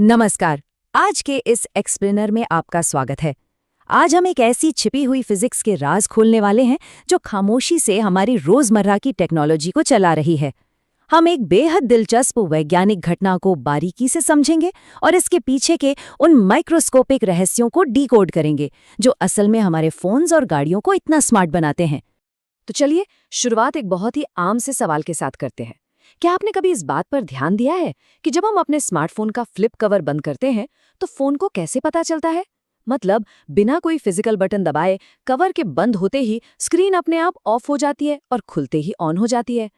नमस्कार। आज के इस एक्सप्लेनर में आपका स्वागत है। आज हम एक ऐसी छिपी हुई फिजिक्स के राज खोलने वाले हैं जो खामोशी से हमारी रोजमर्रा की टेक्नोलॉजी को चला रही है। हम एक बेहद दिलचस्प वैज्ञानिक घटना को बारीकी से समझेंगे और इसके पीछे के उन माइक्रोस्कोपिक रहस्यों को डिकोड करेंगे जो असल में हमारे फोन्स और गाड़ियों को इतना स्मार्ट बनाते हैं। तो चलिए शुरुआत एक बहुत ही आम से सवाल के साथ करते हैं। क्या आपने कभी इस बात पर ध्यान दिया है कि जब हम अपने स्मार्टफोन का फ्लिप कवर बंद करते हैं तो फोन को कैसे पता चलता है? मतलब बिना कोई फिजिकल बटन दबाए कवर के बंद होते ही स्क्रीन अपने आप ऑफ हो जाती है और खुलते ही ऑन हो जाती है।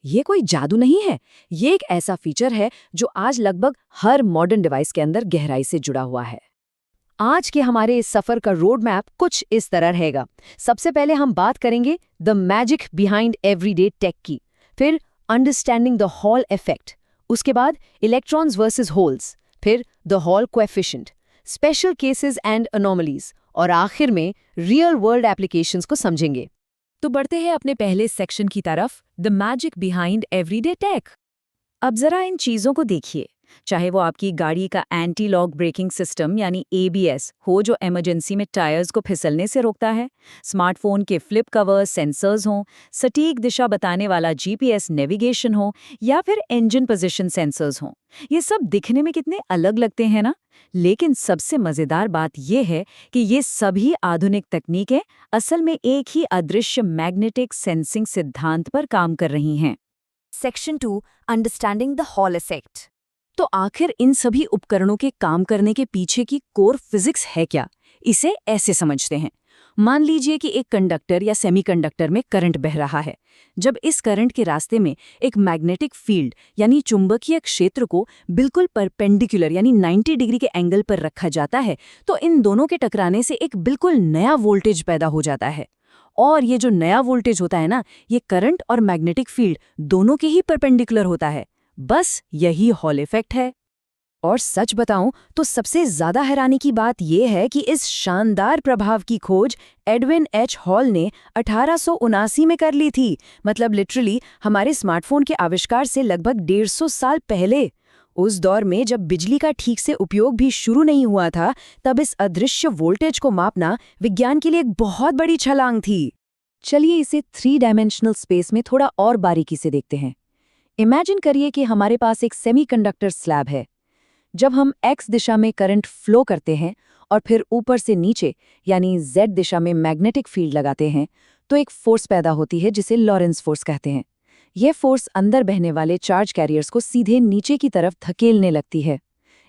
ये कोई जादू नहीं है, ये एक ऐसा फीचर है जो आज लगभग हर मॉडर्न डिवाइस के अंदर गहराई से जुड़ा हुआ है। आज के हमारे इस सफर का रोड मैप कुछ इस तरह रहेगा। सबसे पहले हम बात करेंगे the magic behind everyday tech की, फिर अंडरस्टैंडिंग द हॉल इफेक्ट, उसके बाद इलेक्ट्रॉन्स वर्सेस होल्स, फिर the Hall coefficient, special cases and anomalies और आखिर में रियल वर्ल्ड एप्लीकेशंस को समझेंगे। तो बढ़ते हैं अपने पहले सेक्शन की तरफ, the magic behind everyday tech. अब जरा इन चीजों को देखिए, चाहे वो आपकी गाड़ी का एंटी लॉक ब्रेकिंग सिस्टम यानी ABS हो जो इमरजेंसी में टायर्स को फिसलने से रोकता है, स्मार्टफोन के फ्लिप कवर सेंसर्स हों, सटीक दिशा बताने वाला GPS नेविगेशन हो या फिर इंजन पोजीशन सेंसर्स हों, ये सब दिखने में कितने अलग लगते हैं ना। लेकिन सबसे मजेदार बात यह है कि ये सभी आधुनिक तकनीकें असल में एक ही अदृश्य मैग्नेटिक सेंसिंग सिद्धांत पर काम कर रही हैं। Section 2, understanding the Hall effect. तो आखिर इन सभी उपकरणों के काम करने के पीछे की कोर फिजिक्स है क्या? इसे ऐसे समझते हैं। मान लीजिए कि एक कंडक्टर या सेमीकंडक्टर में करंट बह रहा है। जब इस करंट के रास्ते में एक मैग्नेटिक फील्ड यानी चुंबकीय क्षेत्र को बिल्कुल परपेंडिकुलर यानी 90 डिग्री के एंगल पर रखा जाता है तो इन दोनों के टकराने से एक बिल्कुल नया वोल्टेज पैदा हो जाता है। और ये जो नया वोल्टेज होता है ना, ये करंट और मैग्नेटिक फील्ड दोनों के ही परपेंडिकुलर होता है। बस यही हॉल इफेक्ट है। और सच बताऊं तो सबसे ज्यादा हैरानी की बात यह है कि इस शानदार प्रभाव की खोज एडविन H. हॉल ने 1879 में कर ली थी। मतलब लिटरली हमारे स्मार्टफोन के आविष्कार से लगभग 150 साल पहले। उस दौर में जब बिजली का ठीक से उपयोग भी शुरू नहीं हुआ था, तब इस अदृश्य वोल्टेज को मापना विज्ञान के लिए एक बहुत बड़ी छलांग थी। चलिए इसे 3 डायमेंशनल स्पेस में थोड़ा और बारीकी से देखते हैं। इमेजिन करिए कि हमारे पास एक सेमीकंडक्टर स्लैब है। जब हम X दिशा में करंट फ्लो करते हैं और फिर ऊपर से नीचे यानी Z दिशा में मैग्नेटिक फील्ड लगाते हैं तो एक फोर्स पैदा होती है जिसे लॉरेंस फोर्स कहते हैं। यह फोर्स अंदर बहने वाले चार्ज कैरियर्स को सीधे नीचे की तरफ धकेलने लगती है।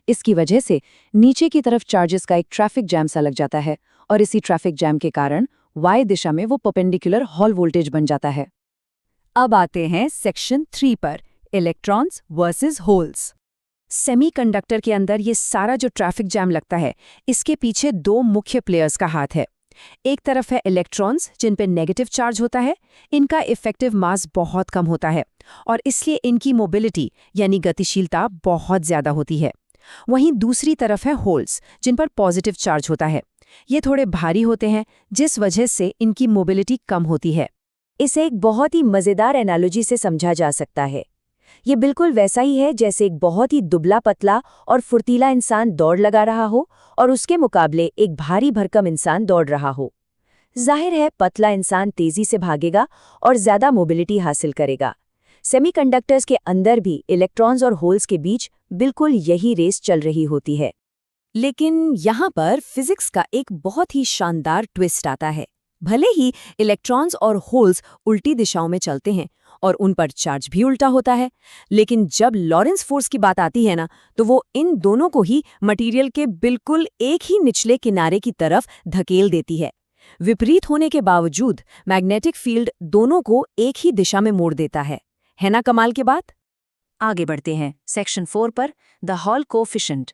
इसकी वजह से नीचे की तरफ चार्जेस का एक ट्रैफिक जैम सा लग जाता है और इसी ट्रैफिक जैम के कारण Y दिशा में वो परपेंडिकुलर हॉल वोल्टेज बन जाता है। अब आते हैं सेक्शन 3 पर, इलेक्ट्रॉन्स वर्सेस होल्स। सेमीकंडक्टर के अंदर ये सारा जो ट्रैफिक जैम लगता है, इसके पीछे 2 मुख्य प्लेयर्स का हाथ है। एक तरफ है इलेक्ट्रॉन्स जिन पे नेगेटिव चार्ज होता है, इनका इफेक्टिव मास बहुत कम होता है और इसलिए इनकी मोबिलिटी यानी गतिशीलता बहुत ज्यादा होती है। वहीं दूसरी तरफ है होल्स जिन पर पॉजिटिव चार्ज होता है। ये थोड़े भारी होते हैं जिस वजह से इनकी मोबिलिटी कम होती है। इसे एक बहुत ही मजेदार एनालॉजी से समझा जा सकता है। ये बिल्कुल वैसा ही है जैसे एक बहुत ही दुबला पतला और फुर्तीला इंसान दौड़ लगा रहा हो और उसके मुकाबले एक भारी भरकम इंसान दौड़ रहा हो। जाहिर है पतला इंसान तेजी से भागेगा और ज्यादा मोबिलिटी हासिल करेगा। सेमीकंडक्टर्स के अंदर भी इलेक्ट्रॉन्स और होल्स के बीच बिल्कुल यही रेस चल रही होती है। लेकिन यहाँ पर फिजिक्स का एक बहुत ही शानदार ट्विस्ट आता है। भले ही इलेक्ट्रॉन्स और होल्स उल्टी दिशाओं में चलते हैं और उन पर चार्ज भी उल्टा होता है, लेकिन जब लॉरेंस फोर्स की बात आती है ना, तो वो इन दोनों को ही मटेरियल के बिल्कुल एक ही निचले किनारे की तरफ धकेल देती है। विपरीत होने के बावजूद मैग्नेटिक फील्ड दोनों को एक ही दिशा में मोड़ देता है ना कमाल की बात? आगे बढ़ते हैं सेक्शन 4 पर, the Hall coefficient.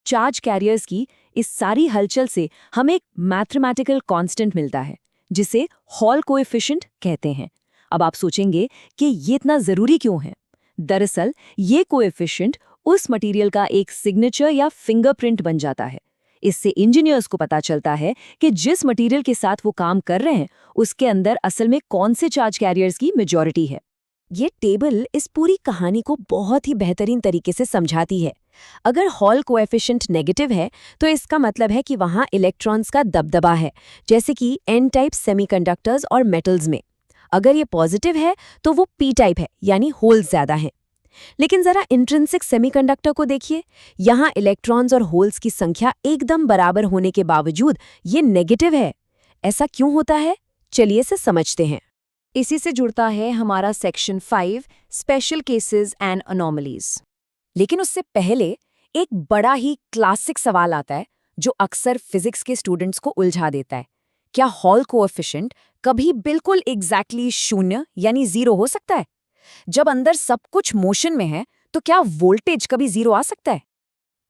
Charge carriers की इस सारी हलचल से हमें एक मैथमेटिकल कांस्टेंट मिलता है जिसे हॉल कोएफिशिएंट कहते हैं। अब आप सोचेंगे कि ये इतना जरूरी क्यों है? दरअसल ये कोएफिशिएंट उस मटेरियल का एक सिग्नेचर या फिंगरप्रिंट बन जाता है। इससे इंजीनियर्स को पता चलता है कि जिस मटेरियल के साथ वो काम कर रहे हैं उसके अंदर असल में कौन से चार्ज कैरियर्स की मेजॉरिटी है। ये टेबल इस पूरी कहानी को बहुत ही बेहतरीन तरीके से समझाती है। अगर हॉल कोएफिशिएंट नेगेटिव है तो इसका मतलब है कि वहाँ इलेक्ट्रॉन्स का दबदबा है, जैसे कि एन टाइप सेमीकंडक्टर्स और मेटल्स में। अगर ये पॉजिटिव है तो वो पी टाइप है, यानी होल्स ज़्यादा हैं। लेकिन जरा इंट्रिंसिक सेमीकंडक्टर को देखिए, यहाँ इलेक्ट्रॉन्स और होल्स की संख्या एकदम बराबर होने के बावजूद ये नेगेटिव है। ऐसा क्यों होता है? चलिए इसे समझते हैं। इसी से जुड़ता है हमारा section 5, special cases and anomalies. लेकिन उससे पहले एक बड़ा ही क्लासिक सवाल आता है जो अक्सर फिजिक्स के स्टूडेंट्स को उलझा देता है। क्या हॉल कोएफिशिएंट कभी बिल्कुल एग्जैक्टली 0 यानी 0 हो सकता है? जब अंदर सब कुछ मोशन में है तो क्या वोल्टेज कभी 0 आ सकता है?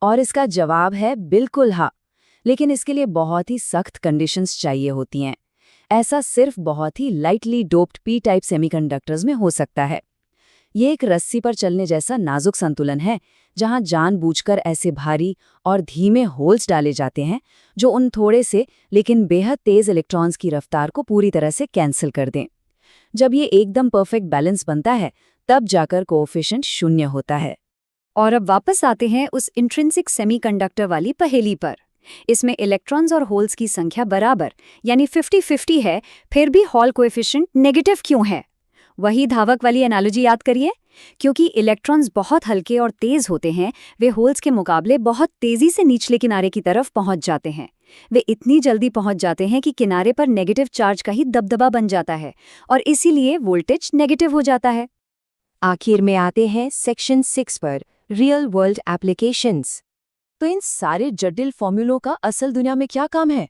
और इसका जवाब है बिल्कुल हाँ, लेकिन इसके लिए बहुत ही सख्त कंडीशंस चाहिए होती हैं। ऐसा सिर्फ बहुत ही lightly doped P type semiconductors में हो सकता है। ये एक रस्सी पर चलने जैसा नाजुक संतुलन है, जहां जानबूझकर ऐसे भारी और धीमे होल्स डाले जाते हैं जो उन थोड़े से लेकिन बेहद तेज इलेक्ट्रॉन्स की रफ्तार को पूरी तरह से कैंसिल कर दें। जब ये एकदम परफेक्ट बैलेंस बनता है, तब जाकर कोएफिशिएंट 0 होता है। और अब वापस आते हैं उस इंट्रिंसिक सेमीकंडक्टर वाली पहेली पर। इसमें इलेक्ट्रॉन्स और होल्स की संख्या बराबर यानी 50-50 है, फिर भी हॉल कोएफिशिएंट नेगेटिव क्यों है? वही धावक वाली एनालॉजी याद करिए। क्योंकि इलेक्ट्रॉन्स बहुत हल्के और तेज होते हैं, वे होल्स के मुकाबले बहुत तेजी से निचले किनारे की तरफ पहुंच जाते हैं। वे इतनी जल्दी पहुंच जाते हैं कि किनारे पर नेगेटिव चार्ज का ही दबदबा बन जाता है और इसीलिए वोल्टेज नेगेटिव हो जाता है। आखिर में आते हैं सेक्शन 6 पर, रियल वर्ल्ड एप्लीकेशंस। तो इन सारे जटिल फॉर्मूलों का असल दुनिया में क्या काम है?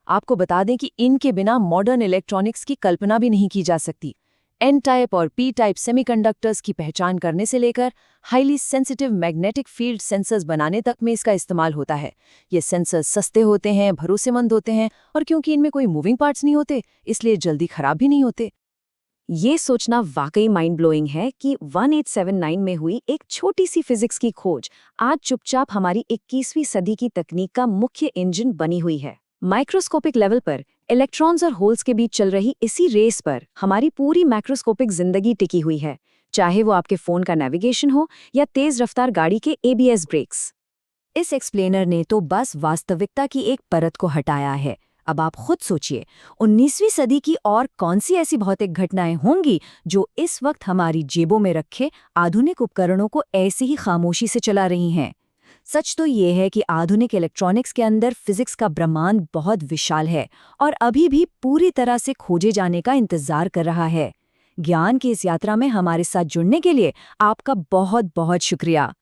आपको बता दें कि इनके बिना मॉडर्न इलेक्ट्रॉनिक्स की कल्पना भी नहीं की जा सकती। एन टाइप और पी टाइप सेमीकंडक्टर्स की पहचान करने से लेकर highly sensitive magnetic field sensors बनाने तक में इसका इस्तेमाल होता है। ये सेंसर्स सस्ते होते हैं, भरोसेमंद होते हैं और क्योंकि इनमें कोई मूविंग पार्ट्स नहीं होते, इसलिए जल्दी खराब भी नहीं होते। ये सोचना वाकई माइंड ब्लोइंग है कि 1879 में हुई एक छोटी सी फिजिक्स की खोज आज चुपचाप हमारी 21वीं सदी की तकनीक का मुख्य इंजन बनी हुई है। माइक्रोस्कोपिक लेवल पर इलेक्ट्रॉन्स और होल्स के बीच चल रही इसी रेस पर हमारी पूरी मैक्रोस्कोपिक जिंदगी टिकी हुई है, चाहे वो आपके फोन का नेविगेशन हो या तेज रफ्तार गाड़ी के ABS ब्रेक्स। इस एक्सप्लेनर ने तो बस वास्तविकता की एक परत को हटाया है। अब आप खुद सोचिए, 19वीं सदी की और कौन सी ऐसी भौतिक घटनाएं होंगी जो इस वक्त हमारी जेबों में रखे आधुनिक उपकरणों को ऐसे ही खामोशी से चला रही हैं। सच तो ये है कि आधुनिक इलेक्ट्रॉनिक्स के अंदर फिजिक्स का ब्रह्मांड बहुत विशाल है और अभी भी पूरी तरह से खोजे जाने का इंतजार कर रहा है। ज्ञान की इस यात्रा में हमारे साथ जुड़ने के लिए आपका बहुत बहुत शुक्रिया।